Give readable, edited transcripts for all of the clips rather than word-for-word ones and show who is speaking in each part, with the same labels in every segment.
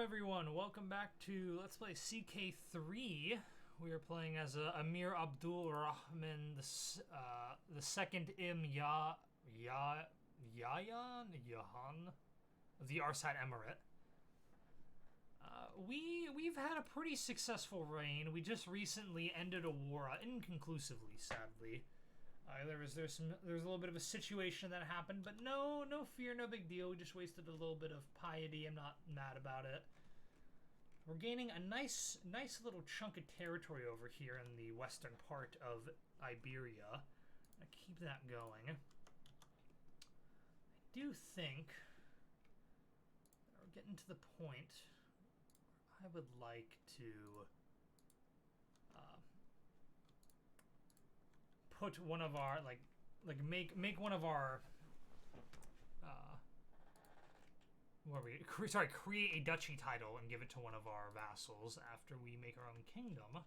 Speaker 1: everyone, welcome back to Let's Play CK3. We are playing as Amir Abdul Rahman, the second Yahan of the Arsat Emirate. We've had a pretty successful reign. We just recently ended a war, inconclusively, sadly. There's a little bit of a situation that happened, but no fear, no big deal. We just wasted a little bit of piety. I'm not mad about it. We're gaining a nice little chunk of territory over here in the western part of Iberia. I keep that going. I do think that we're getting to the point where I would like to put one of our make one of our create a duchy title and give it to one of our vassals after we make our own kingdom.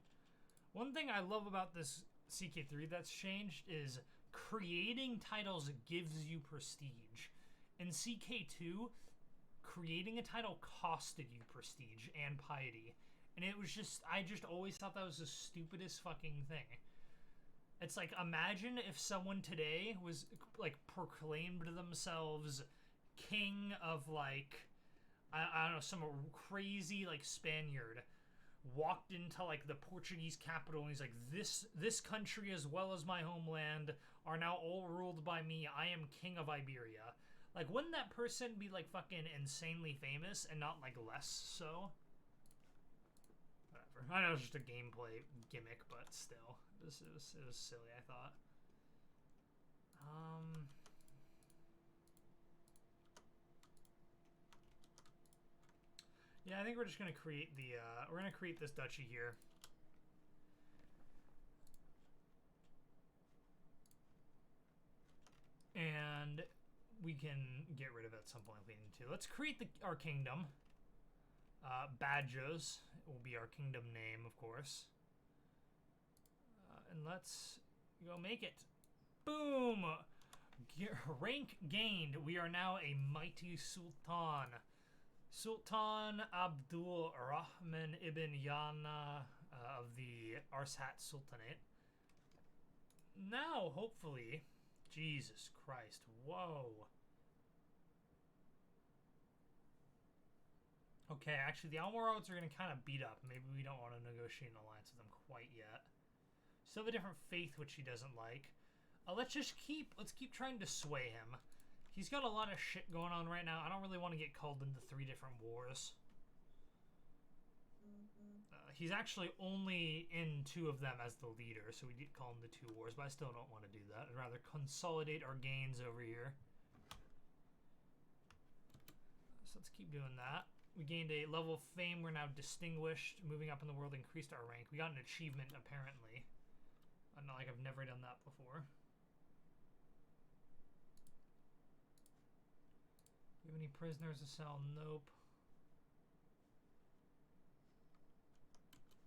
Speaker 1: One thing I love about this CK3 that's changed is creating titles gives you prestige. In CK2, creating a title costed you prestige and piety, and it was just I just always thought that was the stupidest fucking thing. It's like, imagine if someone today was, like, proclaimed themselves king of, like, I don't know, some crazy, like, Spaniard, walked into, like, the Portuguese capital, and he's like, this country as well as my homeland are now all ruled by me. I am king of Iberia. Like, wouldn't that person be, like, fucking insanely famous and not, like, less so? Whatever. I know it's just a gameplay gimmick, but still. It was silly, I thought. Yeah, I think we're just gonna create the we're gonna create this duchy here. And we can get rid of it at some point if we need to. Let's create our kingdom. Badjos will be our kingdom name, of course. And let's go make it. Boom! Rank gained. We are now a mighty sultan. Sultan Abdul Rahman ibn Yana of the Arsat Sultanate. Now, hopefully... Jesus Christ. Whoa. Okay, actually, the Almoravids are going to kind of beat up. Maybe we don't want to negotiate an alliance with them quite yet. Still have a different faith, which he doesn't like. Let's keep trying to sway him. He's got a lot of shit going on right now. I don't really want to get called into 3 different wars. He's actually only in 2 of them as the leader, so we did call him the 2 wars, but I still don't want to do that. I'd rather consolidate our gains over here. So let's keep doing that. We gained a level of fame. We're now distinguished. Moving up in the world increased our rank. We got an achievement, apparently. Not like I've never done that before. Do you have any prisoners to sell? Nope.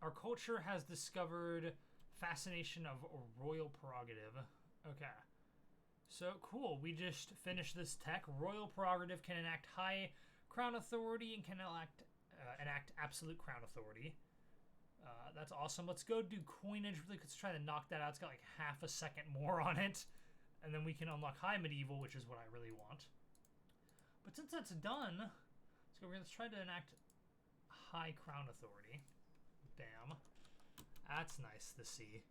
Speaker 1: Our culture has discovered fascination of royal prerogative. Okay. So, cool. We just finished this tech. Royal prerogative can enact high crown authority and can enact absolute crown authority. That's awesome. Let's go do coinage. Let's try to knock that out. It's got like half a second more on it. And then we can unlock high medieval, which is what I really want. But since that's done, let's try to enact high crown authority. Bam. That's nice to see.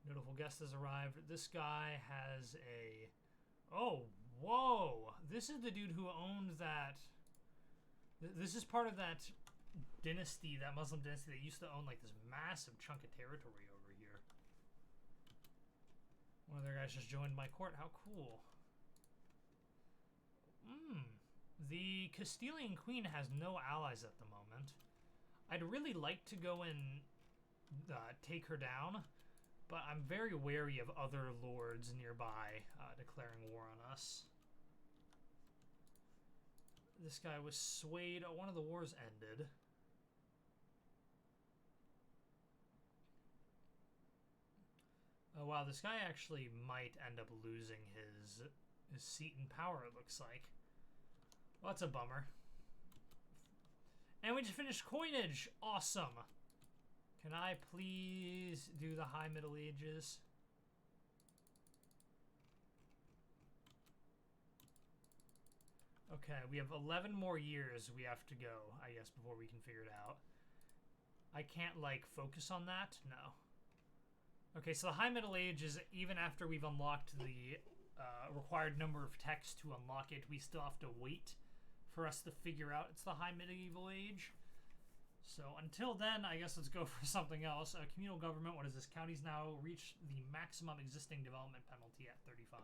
Speaker 1: Notable guest has arrived. This guy has a... Oh, whoa! This is the dude who owned that... This is part of that dynasty, that Muslim dynasty that used to own like this massive chunk of territory over here. One of their guys just joined my court. How cool. The Castilian queen has no allies at the moment. I'd really like to go and take her down, but I'm very wary of other lords nearby declaring war on us. This guy was swayed. Oh, one of the wars ended. Oh, wow, this guy actually might end up losing his his seat in power, it looks like. Well, that's a bummer. And we just finished coinage. Awesome. Can I please do the High Middle Ages? Okay, we have 11 more years we have to go, I guess, before we can figure it out. I can't, like, focus on that? No. Okay, so the High Middle Age is, even after we've unlocked the required number of texts to unlock it, we still have to wait for us to figure out it's the High Medieval Age. So until then, I guess let's go for something else. Communal government, what is this? Counties now reach the maximum existing development penalty at 35.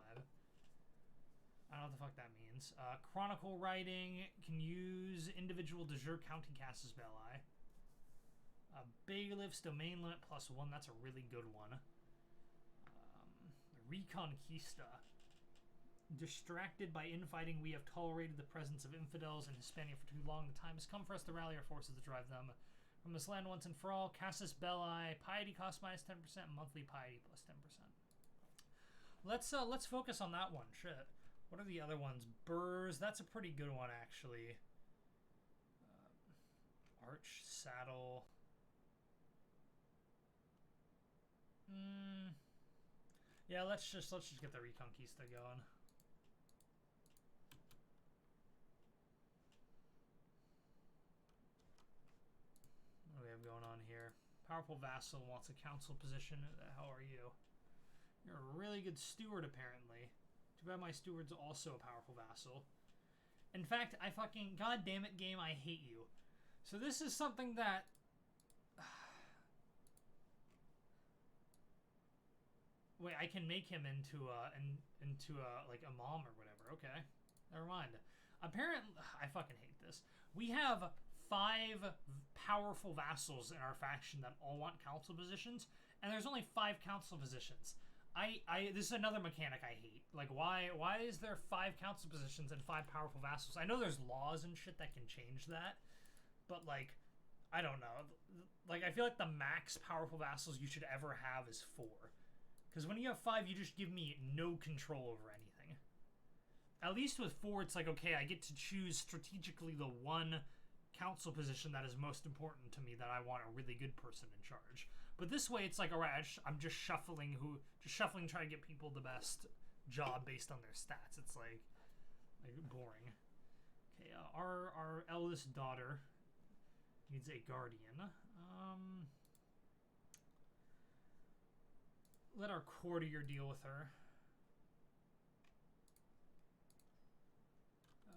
Speaker 1: I don't know what the fuck that means. Chronicle writing can use individual de jure county castles belli. Bailiffs domain limit +1. That's a really good one. Reconquista. Distracted by infighting, we have tolerated the presence of infidels in Hispania for too long. The time has come for us to rally our forces to drive them from this land once and for all. Casus belli. Piety cost -10%. Monthly piety +10%. Let's focus on that one. Shit. What are the other ones? Burrs. That's a pretty good one, actually. Arch, saddle. Yeah, let's just get the Reconquista going. What do we have going on here? Powerful vassal wants a council position. Who the hell are you? You're a really good steward, apparently. Too bad my steward's also a powerful vassal. In fact, I fucking... God damn it, game, I hate you. So this is something that... Wait, I can make him into like a mom or whatever. Okay, never mind. Apparently, I fucking hate this. We have 5 powerful vassals in our faction that all want council positions, and there's only 5 council positions. This is another mechanic I hate. Like, why is there 5 council positions and 5 powerful vassals? I know there's laws and shit that can change that, but like, I don't know. Like, I feel like the max powerful vassals you should ever have is 4. Because when you have 5, you just give me no control over anything. At least with 4, it's like, okay, I get to choose strategically the one council position that is most important to me, that I want a really good person in charge. But this way, it's like, all right, I'm just shuffling, trying to get people the best job based on their stats. It's like boring. Okay, our eldest daughter needs a guardian. Let our courtier deal with her.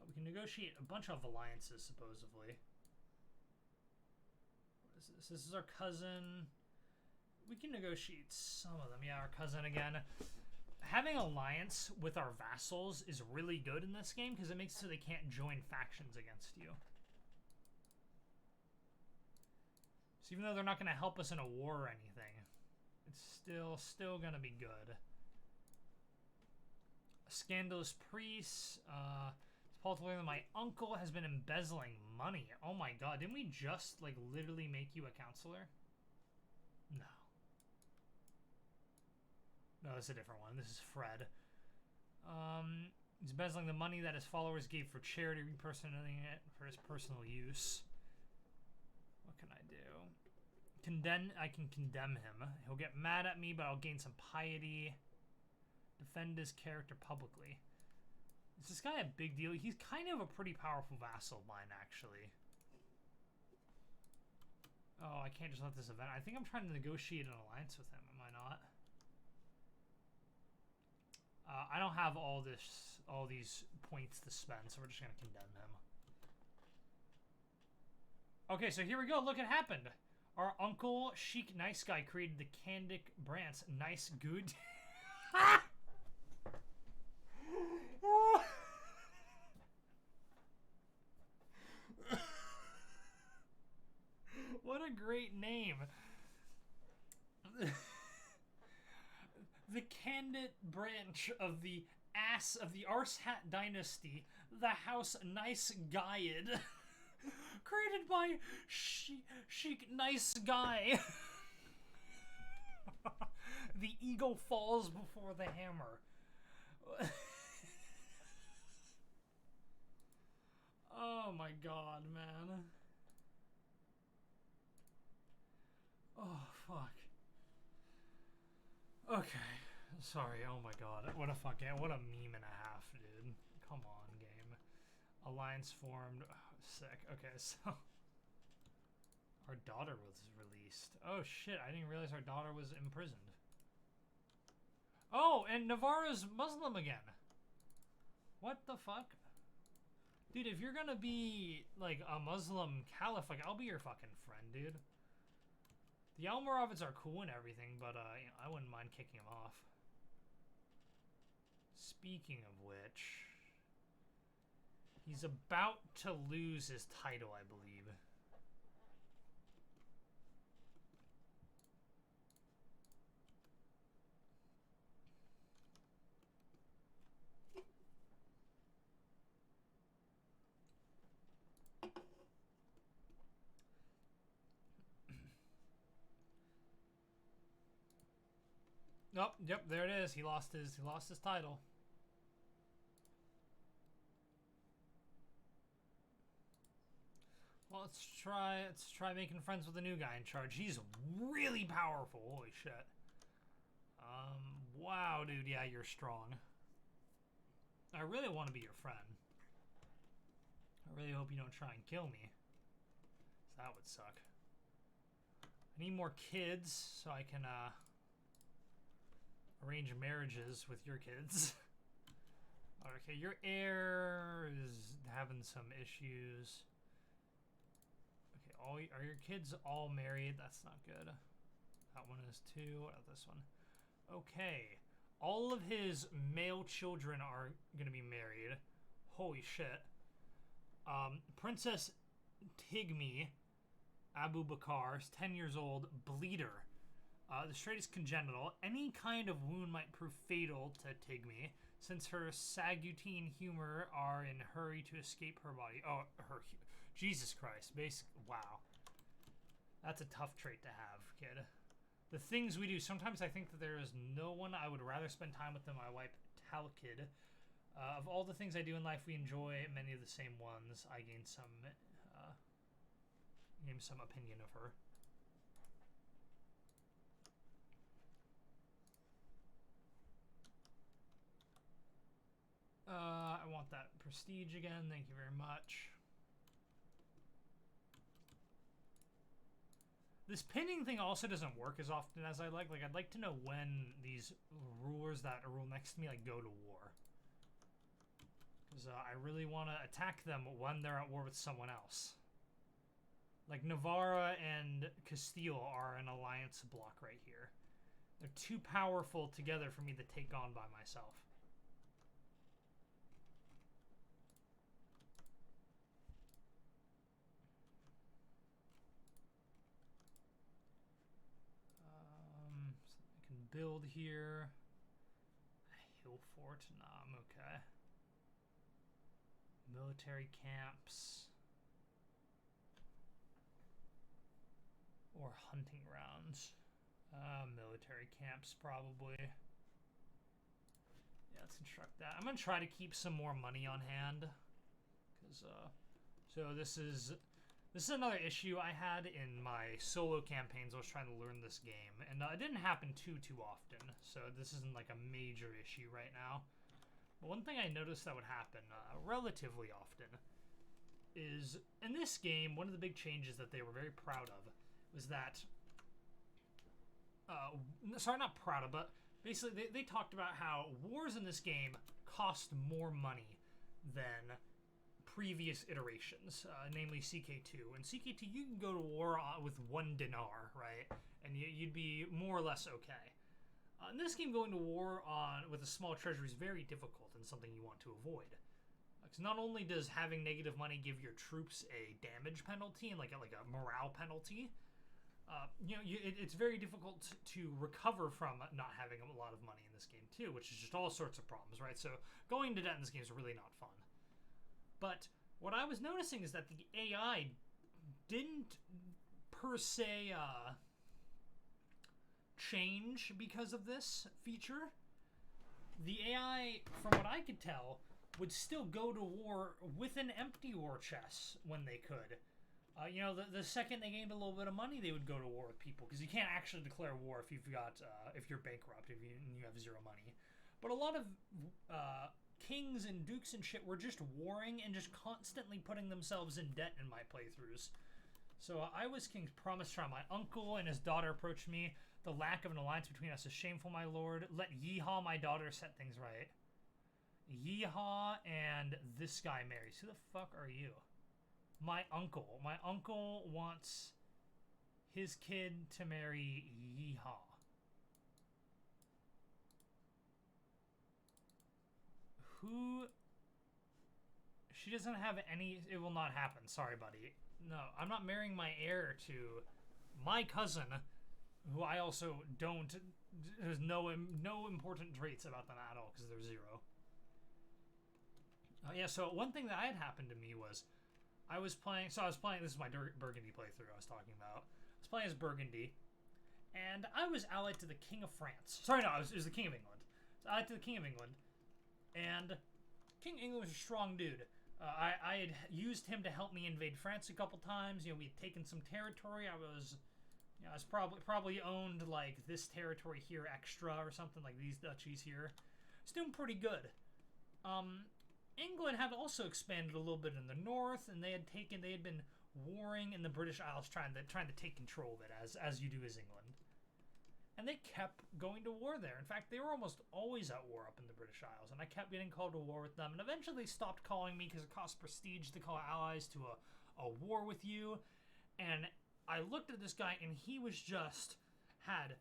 Speaker 1: We can negotiate a bunch of alliances, supposedly. What is this? This is our cousin. We can negotiate some of them. Yeah, our cousin again. Having alliance with our vassals is really good in this game because it makes it so they can't join factions against you. So even though they're not going to help us in a war or anything, it's still gonna be good. Scandalous priest. It's possible that my uncle has been embezzling money. Oh my god, didn't we just like literally make you a counselor? No. No, this is a different one. This is Fred. He's embezzling the money that his followers gave for charity, repersonating it for his personal use. What can I do? I can condemn him. He'll get mad at me, but I'll gain some piety. Defend his character publicly. Is this guy a big deal? He's kind of a pretty powerful vassal of mine, actually. Oh, I can't just let this event. I think I'm trying to negotiate an alliance with him. Am I not? I don't have all these points to spend, so we're just gonna condemn him. Okay, so here we go. Look, it happened. Our uncle, Chic Nice Guy, created the Candic Branch. Nice good. What a great name. The Candid Branch of the Arshat Dynasty, the House Nice Guyed. Created by Chic Nice Guy. The eagle falls before the hammer. Oh my god, man. Oh, fuck. Okay. Sorry, oh my god. What a meme and a half, dude. Come on, game. Alliance formed. Oh, sick. Okay, so... Our daughter was released. Oh shit, I didn't realize our daughter was imprisoned. Oh, and Navarro's Muslim again. What the fuck? Dude, if you're gonna be, like, a Muslim caliph, like, I'll be your fucking friend, dude. The Almoravids are cool and everything, but, you know, I wouldn't mind kicking them off. Speaking of which... He's about to lose his title, I believe. Oh, yep, there it is. He lost his title. Well, let's try making friends with the new guy in charge. He's really powerful. Holy shit. Wow, dude. Yeah, you're strong. I really want to be your friend. I really hope you don't try and kill me. That would suck. I need more kids so I can arrange marriages with your kids. Okay, your heir is having some issues. Okay, are your kids all married? That's not good. That one is too. What about this one? Okay, all of his male children are gonna be married. Holy shit. Princess Tigme Abu Bakr is 10 years old, bleeder. The trait is congenital. Any kind of wound might prove fatal to Tigme, since her Sagutine humor are in hurry to escape her body. Oh, Jesus Christ. Wow. That's a tough trait to have, kid. The things we do. Sometimes I think that there is no one I would rather spend time with than my wife, Talkid. Of all the things I do in life, we enjoy many of the same ones. I gained some opinion of her. I want that prestige again. Thank you very much. This pinning thing also doesn't work as often as I like. Like, I'd like to know when these rulers that rule next to me, like, go to war. Because I really want to attack them when they're at war with someone else. Like, Navarra and Castile are an alliance block right here. They're too powerful together for me to take on by myself. So I can build here. Hill fort? Nah, I'm okay. Military camps. Or hunting grounds. Military camps, probably. Yeah, let's construct that. I'm gonna try to keep some more money on hand. Because, so this is another issue I had in my solo campaigns. I was trying to learn this game. And it didn't happen too often. So this isn't like a major issue right now. But one thing I noticed that would happen relatively often is, in this game, one of the big changes that they were very proud of was that, sorry, not proud of, but basically they talked about how wars in this game cost more money than previous iterations, namely CK2. In CK2, you can go to war with 1 dinar, right? And you'd be more or less okay. In this game, going to war with a small treasury is very difficult and something you want to avoid. Because not only does having negative money give your troops a damage penalty and like a morale penalty, it's very difficult to recover from not having a lot of money in this game too, which is just all sorts of problems, right? So going to debt in this game is really not fun. But what I was noticing is that the AI didn't per se change because of this feature. The AI, from what I could tell, would still go to war with an empty war chest when they could. You know, the second they gained a little bit of money, they would go to war with people, because you can't actually declare war if you've got if you're bankrupt, if you have zero money. But a lot of kings and dukes and shit were just warring and just constantly putting themselves in debt in my playthroughs. So I was king's promised from my uncle and his daughter approached me. The lack of an alliance between us is shameful, my lord. Let Yeehaw, my daughter, set things right. Yeehaw and this guy marries. Who the fuck are you? My uncle. My uncle wants his kid to marry Yeehaw. Who? She doesn't have any. It will not happen. Sorry, buddy. No, I'm not marrying my heir to my cousin, who I also don't. There's no important traits about them at all because they're zero. Yeah. So one thing that had happened to me was I was playing. So I was playing. This is my Burgundy playthrough I was talking about. I was playing as Burgundy, and I was allied to the King of France. Sorry, no, it was the King of England. So allied to the King of England. And King England was a strong dude. I had used him to help me invade France a couple times. You know, we had taken some territory. I was probably owned like this territory here extra or something, like these duchies here. It's doing pretty good. England had also expanded a little bit in the north, and they had been warring in the British Isles, trying to take control of it, as you do as England. And they kept going to war there. In fact, they were almost always at war up in the British Isles, and I kept getting called to war with them. And eventually they stopped calling me because it costs prestige to call allies to a war with you. And I looked at this guy, and he was just had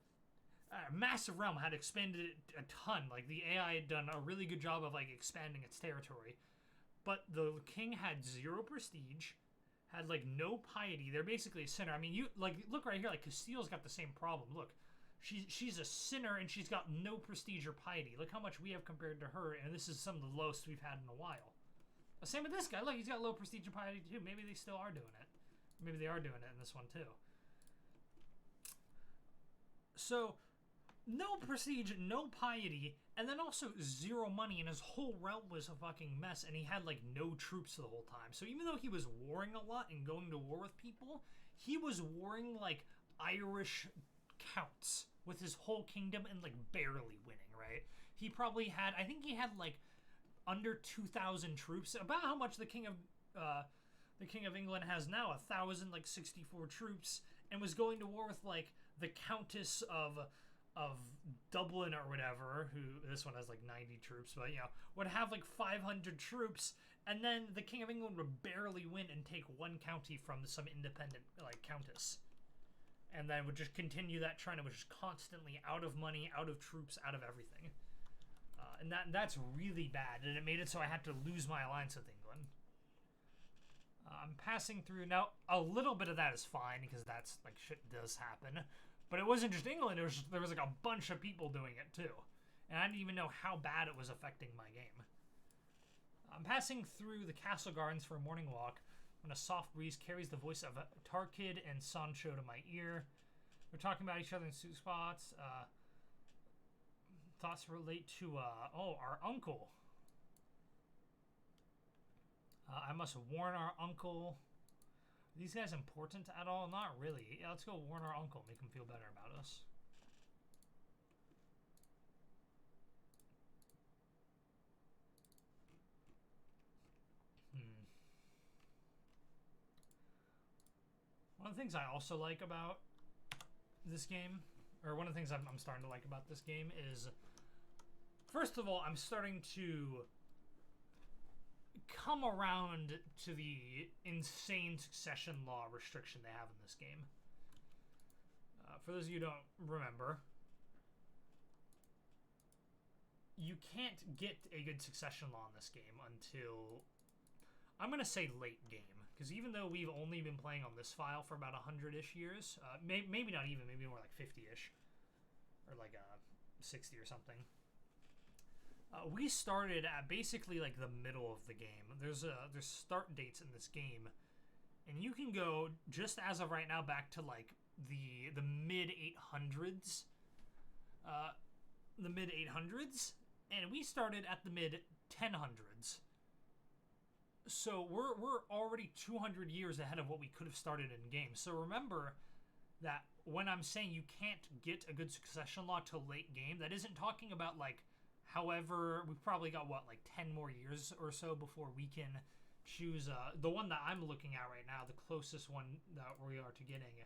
Speaker 1: a massive realm, had expanded it a ton. Like, the AI had done a really good job of, like, expanding its territory. But the king had zero prestige, had, like, no piety. They're basically a sinner. I mean, you, like, look right here, like, Castile's got the same problem. Look. She's a sinner, and she's got no prestige or piety. Look how much we have compared to her, and this is some of the lowest we've had in a while. The same with this guy. Look, he's got low prestige and piety, too. Maybe they still are doing it. Maybe they are doing it in this one, too. So, no prestige, no piety, and then also zero money, and his whole realm was a fucking mess, and he had, like, no troops the whole time. So even though he was warring a lot and going to war with people, he was warring, like, Irish counts with his whole kingdom and, like, barely winning, right? He probably had, I think he had, like, under 2,000 troops, about how much the King of England has now, 1,064 troops, and was going to war with, like, the Countess of Dublin or whatever, who, this one has, like, 90 troops, but, you know, would have, like, 500 troops, and then the King of England would barely win and take one county from some independent, like, countess. And then would just continue that trend. It was just constantly out of money, out of troops, out of everything. And that's really bad. And it made it so I had to lose my alliance with England. I'm passing through. Now, a little bit of that is fine, because that's, like, shit does happen. But it wasn't just England. There was, like, a bunch of people doing it, too. And I didn't even know how bad it was affecting my game. I'm passing through the castle gardens for a morning walk, when a soft breeze carries the voice of Tarkid and Sancho to my ear. We're talking about each other in suit spots. Thoughts relate to, our uncle. I must warn our uncle. Are these guys important at all? Not really. Yeah, let's go warn our uncle, make him feel better about us. One of the things I also like about this game, or one of the things I'm starting to like about this game is, first of all, I'm starting to come around to the insane succession law restriction they have in this game. For those of you who don't remember, you can't get a good succession law in this game until, I'm going to say, late game. Because even though we've only been playing on this file for about 100-ish years, maybe not even, maybe more like 50-ish, or like 60 or something. We started at basically like the middle of the game. There's start dates in this game, and you can go, just as of right now, back to like the mid 800s. And we started at the mid 1000s. So we're already 200 years ahead of what we could have started in game. So remember that when I'm saying you can't get a good succession law till late game, that isn't talking about like, however, we've probably got what, like 10 more years or so before we can choose the one that I'm looking at right now. The closest one that we are to getting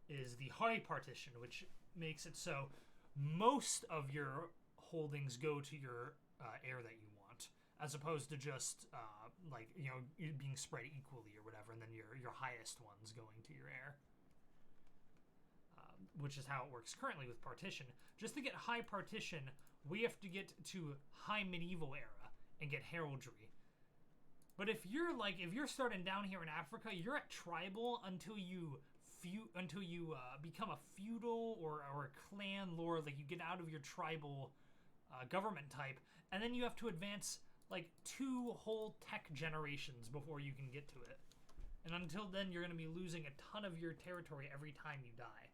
Speaker 1: is the High Partition, which makes it so most of your holdings go to your heir that you want, as opposed to just like, you know, being spread equally or whatever, and then your highest ones going to your heir, which is how it works currently with Partition. Just to get High Partition, we have to get to High Medieval Era and get Heraldry. But if you're starting down here in Africa, you're at Tribal until you become a feudal or a clan lord, like you get out of your tribal government type, and then you have to advance like 2 whole tech generations before you can get to it. And until then, you're going to be losing a ton of your territory every time you die.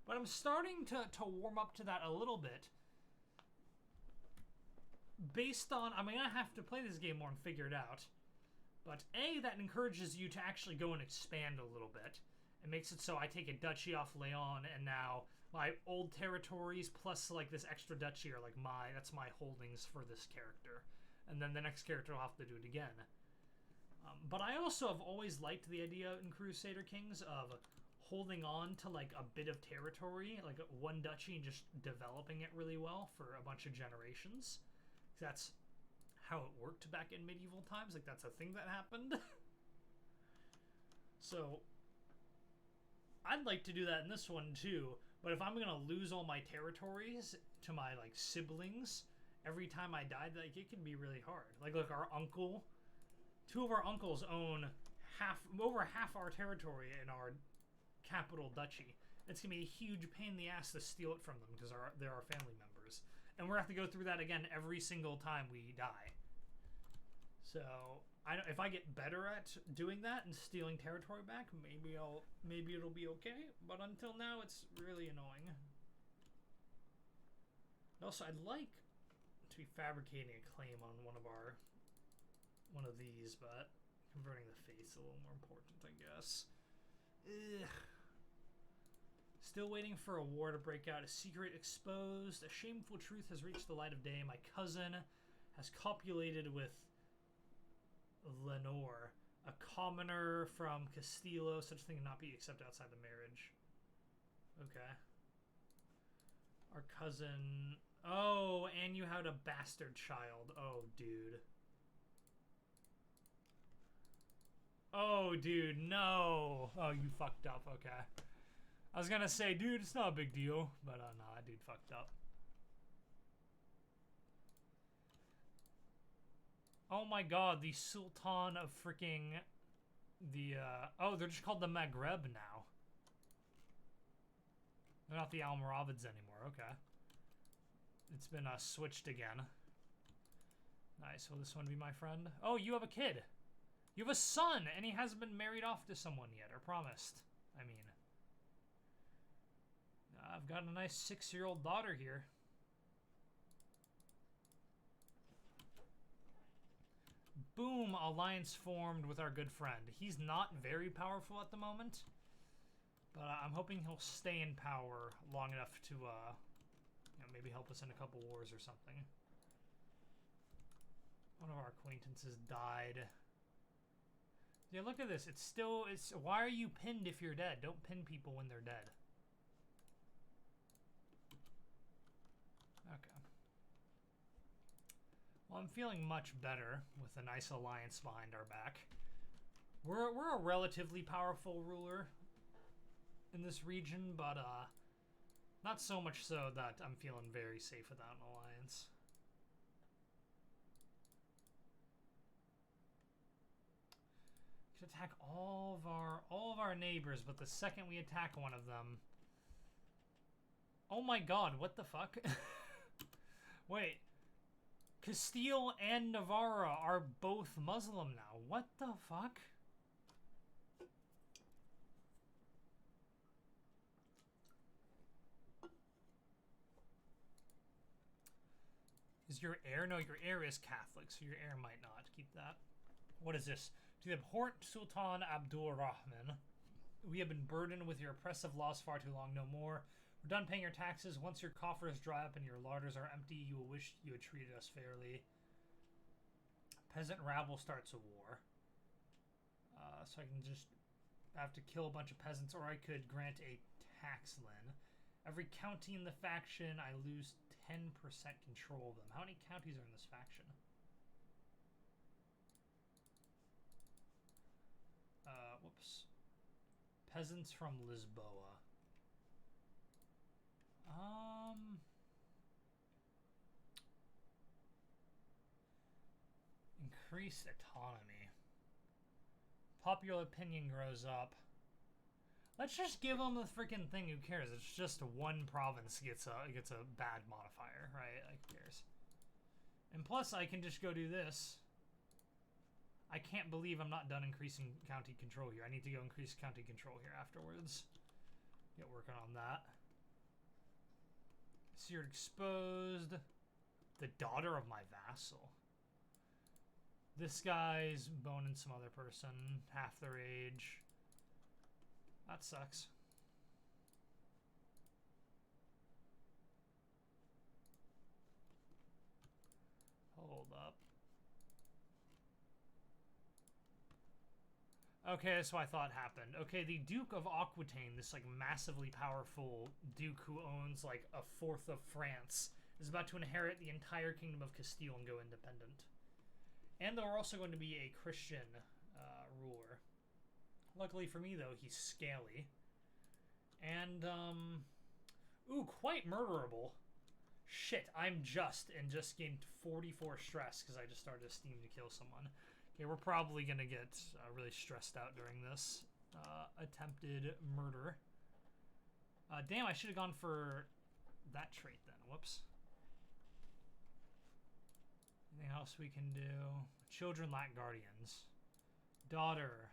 Speaker 1: But I'm starting to warm up to that a little bit. Based on, I mean, I have to play this game more and figure it out. But A, that encourages you to actually go and expand a little bit. It makes it so I take a duchy off Leon, and now my old territories plus like this extra duchy are like that's my holdings for this character. And then the next character will have to do it again. But I also have always liked the idea in Crusader Kings of holding on to like a bit of territory, like one duchy, and just developing it really well for a bunch of generations. That's how it worked back in medieval times. Like, that's a thing that happened. So I'd like to do that in this one too, but if I'm gonna lose all my territories to my like siblings every time I died, like, it can be really hard. Like, look, our uncle, 2 of our uncles own over half our territory in our capital duchy. It's gonna be a huge pain in the ass to steal it from them because they're our family members, and we're gonna have to go through that again every single time we die. So if I get better at doing that and stealing territory back, maybe it'll be okay. But until now, it's really annoying. Also, I'd like to be fabricating a claim on one of these, but converting the faith is a little more important, I guess. Ugh. Still waiting for a war to break out. A secret exposed. A shameful truth has reached the light of day. My cousin has copulated with Lenore, a commoner from Castillo. Such a thing cannot be accepted outside the marriage. Okay. Our cousin. Oh, and you had a bastard child. Oh, dude. Oh, dude, no. Oh, you fucked up. Okay. I was gonna say, dude, it's not a big deal, but nah, that dude fucked up. Oh my god, the Sultan of freaking oh, they're just called the Maghreb now. They're not the Almoravids anymore. Okay. It's been switched again. Nice. Will this one be my friend? Oh, you have a kid. You have a son, and he hasn't been married off to someone yet, or promised. I mean, I've got a nice 6-year-old daughter here. Boom, alliance formed with our good friend. He's not very powerful at the moment, but I'm hoping he'll stay in power long enough to, you know, maybe help us in a couple wars or something. One of our acquaintances died. Yeah, look at this. It's why are you pinned if you're dead? Don't pin people when they're dead. Okay. Well, I'm feeling much better with a nice alliance behind our back. We're a relatively powerful ruler in this region, but not so much so that I'm feeling very safe without an alliance. Should attack all of our neighbors, but the second we attack one of them, oh my god, what the fuck? Wait. Castile and Navarra are both Muslim now. What the fuck? Is your heir? No, your heir is Catholic, so your heir might not. Keep that. What is this? To the abhorrent Sultan Abdul Rahman, we have been burdened with your oppressive laws far too long. No more. We're done paying your taxes. Once your coffers dry up and your larders are empty, you will wish you had treated us fairly. Peasant rabble starts a war. So I can just have to kill a bunch of peasants, or I could grant a tax lien. Every county in the faction, I lose 10% control of them. How many counties are in this faction? Whoops. Peasants from Lisboa. Increased autonomy. Popular opinion grows up. Let's just give them the freaking thing. Who cares? It's just one province gets a bad modifier, right? Like, who cares? And plus, I can just go do this. I can't believe I'm not done increasing county control here. I need to go increase county control here afterwards. Get working on that. So you're exposed. The daughter of my vassal. This guy's boning some other person, half their age. That sucks. Hold up. Okay, that's what I thought happened. Okay, the Duke of Aquitaine, this like massively powerful duke who owns like a fourth of France, is about to inherit the entire kingdom of Castile and go independent. And they're also going to be a Christian ruler. Luckily for me, though, he's scaly. And, ooh, quite murderable. Shit, I'm just gained 44 stress because I just started a steam to kill someone. Okay, we're probably going to get really stressed out during this attempted murder. Damn, I should have gone for that trait then. Whoops. Anything else we can do? Children lack guardians. Daughter.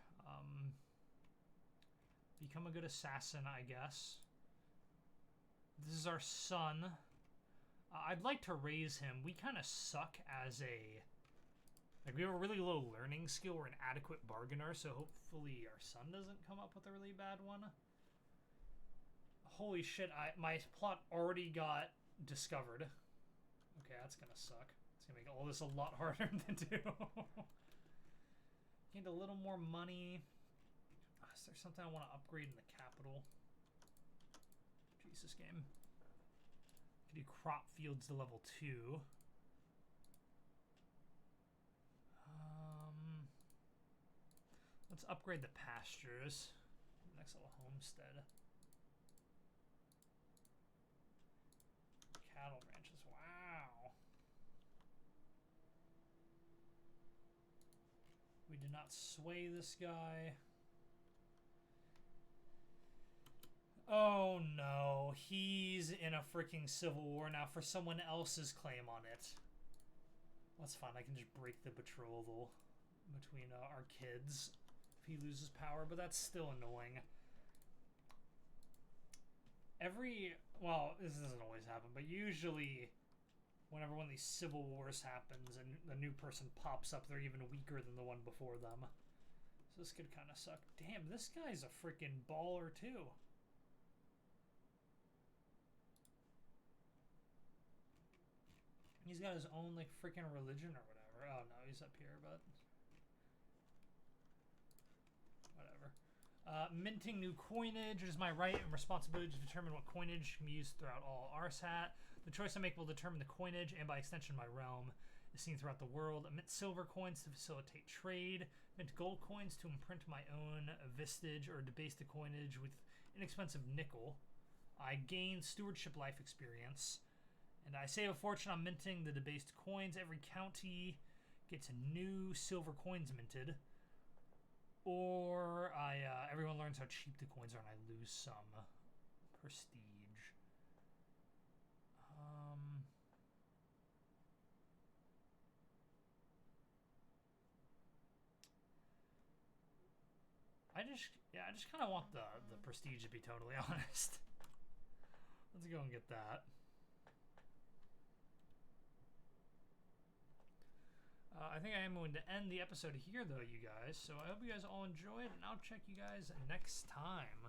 Speaker 1: Become a good assassin, I guess. This is our son. I'd like to raise him. We kind of suck as a... Like, we have a really low learning skill. We're an adequate bargainer, so hopefully our son doesn't come up with a really bad one. Holy shit, my plot already got discovered. Okay, that's gonna suck. It's gonna make all this a lot harder to do. Gained a little more money. Is there something I want to upgrade in the capital? Jesus, game. Could do crop fields to level 2. Let's upgrade the pastures. Next level homestead. Cattle ranches. Wow. We did not sway this guy. Oh no, he's in a freaking civil war now for someone else's claim on it. That's fine, I can just break the betrothal between our kids if he loses power, but that's still annoying. Well, this doesn't always happen, but usually whenever one of these civil wars happens and a new person pops up, they're even weaker than the one before them. So this could kind of suck. Damn, this guy's a freaking baller too. He's got his own, like, freaking religion or whatever. Oh, no, he's up here, but... Whatever. Minting new coinage. It is my right and responsibility to determine what coinage can be used throughout all Arsat. The choice I make will determine the coinage, and by extension, my realm is seen throughout the world. Mint silver coins to facilitate trade. Mint gold coins to imprint my own vestige or debase the coinage with inexpensive nickel. I gain stewardship life experience. And I save a fortune on minting the debased coins. Every county gets new silver coins minted. Or everyone learns how cheap the coins are and I lose some prestige. I just kind of want the prestige, to be totally honest. Let's go and get that. I think I am going to end the episode here, though, you guys. So I hope you guys all enjoyed, and I'll check you guys next time.